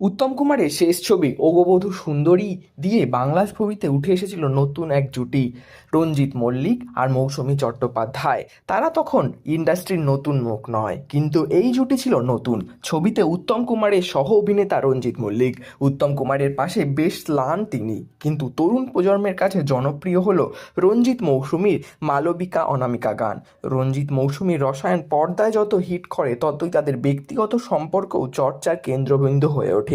উত্তম কুমারের শেষ ছবি ওগো সুন্দরী দিয়ে বাংলা ছবিতে উঠে এসেছিল নতুন এক জুটি, রঞ্জিত মল্লিক আর মৌসুমী চট্টোপাধ্যায়। তারা তখন ইন্ডাস্ট্রির নতুন মুখ নয়, কিন্তু এই জুটি ছিল নতুন। ছবিতে উত্তম কুমারের সহ অভিনেতা রঞ্জিত মল্লিক। উত্তম কুমারের পাশে বেশ ম্লান তিনি, কিন্তু তরুণ প্রজন্মের কাছে জনপ্রিয় হলো রঞ্জিত মৌসুমীর মালবিকা অনামিকা গান। রঞ্জিত মৌসুমীর রসায়ন পর্দায় যত হিট করে, ততই তাদের ব্যক্তিগত সম্পর্কও চর্চার কেন্দ্রবিন্দু হয়ে ওঠে।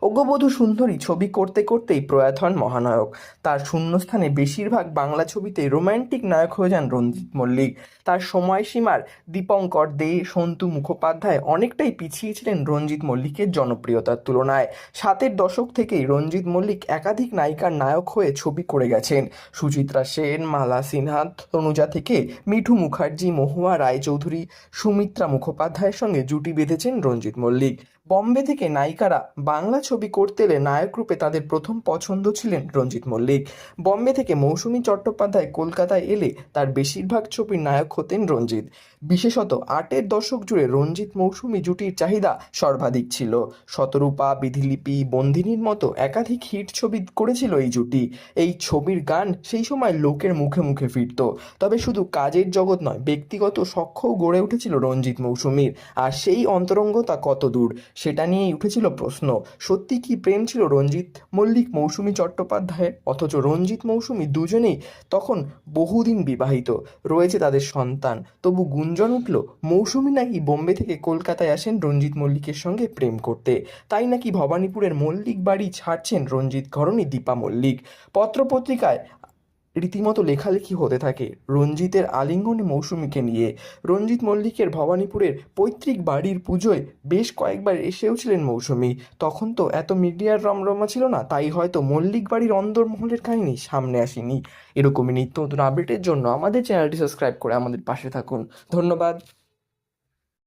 অজ্ঞবধূ সুন্দরী ছবি করতে করতেই প্রয়াত হন মহানায়ক। তার শূন্যস্থানে বেশিরভাগ বাংলা ছবিতে রোম্যান্টিক নায়ক হয়ে যান রঞ্জিত মল্লিক। তার সময়সীমার দীপঙ্কর দে, সন্তু মুখোপাধ্যায় অনেকটাই পিছিয়ে ছিলেন রঞ্জিত মল্লিকের জনপ্রিয়তার তুলনায়। সাতের দশক থেকেই রঞ্জিত মল্লিক একাধিক নায়িকার নায়ক হয়ে ছবি করে গেছেন। সুচিত্রা সেন, মালা সিনহা, তনুজা থেকে মিঠু মুখার্জি, মহুয়া রায়চৌধুরী, সুমিত্রা মুখোপাধ্যায়ের সঙ্গে জুটি বেঁধেছেন রঞ্জিত মল্লিক। বম্বে থেকে নায়িকারা বাংলা ছবি করতে এলে নায়ক রূপে তাদের প্রথম পছন্দ ছিলেন রঞ্জিত মল্লিক। বম্বে থেকে মৌসুমী চট্টোপাধ্যায় কলকাতায় এলে তার বেশিরভাগ ছবির নায়ক হতেন রঞ্জিত। বিশেষত আটের দশক জুড়ে রঞ্জিত মৌসুমী জুটির চাহিদা সর্বাধিক ছিল। শতরূপা, বিধিলিপি, বন্দিনীর মতো একাধিক হিট ছবি করেছিল এই জুটি। এই ছবির গান সেই সময় লোকের মুখে মুখে ফিরত। তবে শুধু কাজের জগৎ নয়, ব্যক্তিগত সখ্যও গড়ে উঠেছিল রঞ্জিত মৌসুমীর। আর সেই অন্তরঙ্গতা কত দূর, সেটা নিয়েই উঠেছিল প্রশ্ন। সত্যি কি প্রেম ছিল রঞ্জিত মল্লিক মৌসুমী চট্টোপাধ্যায়ের? অথচ রঞ্জিত মৌসুমী দুজনেই তখন বহুদিন বিবাহিত, রয়েছে তাদের সন্তান। তবু গুঞ্জন উঠল মৌসুমী নাকি বোম্বে থেকে কলকাতায় আসেন রঞ্জিত মল্লিকের সঙ্গে প্রেম করতে। তাই নাকি ভবানীপুরের মল্লিক বাড়ি ছাড়ছেন রঞ্জিত ঘরণী দীপা মল্লিক। পত্রপত্রিকায় রীতিমতো লেখালেখি হতে থাকে রঞ্জিতের আলিঙ্গনে মৌসুমীকে নিয়ে। রঞ্জিত মল্লিকের ভবানীপুরের পৈতৃক বাড়ির পুজোয় বেশ কয়েকবার এসেও ছিলেন মৌসুমী। তখন তো এত মিডিয়ার রমরমা ছিল না, তাই হয়তো মল্লিক বাড়ির অন্দরমহলের কাহিনী সামনে আসেনি। এরকমই নিত্য নতুন আপডেটের জন্য আমাদের চ্যানেলটি সাবস্ক্রাইব করে আমাদের পাশে থাকুন। ধন্যবাদ।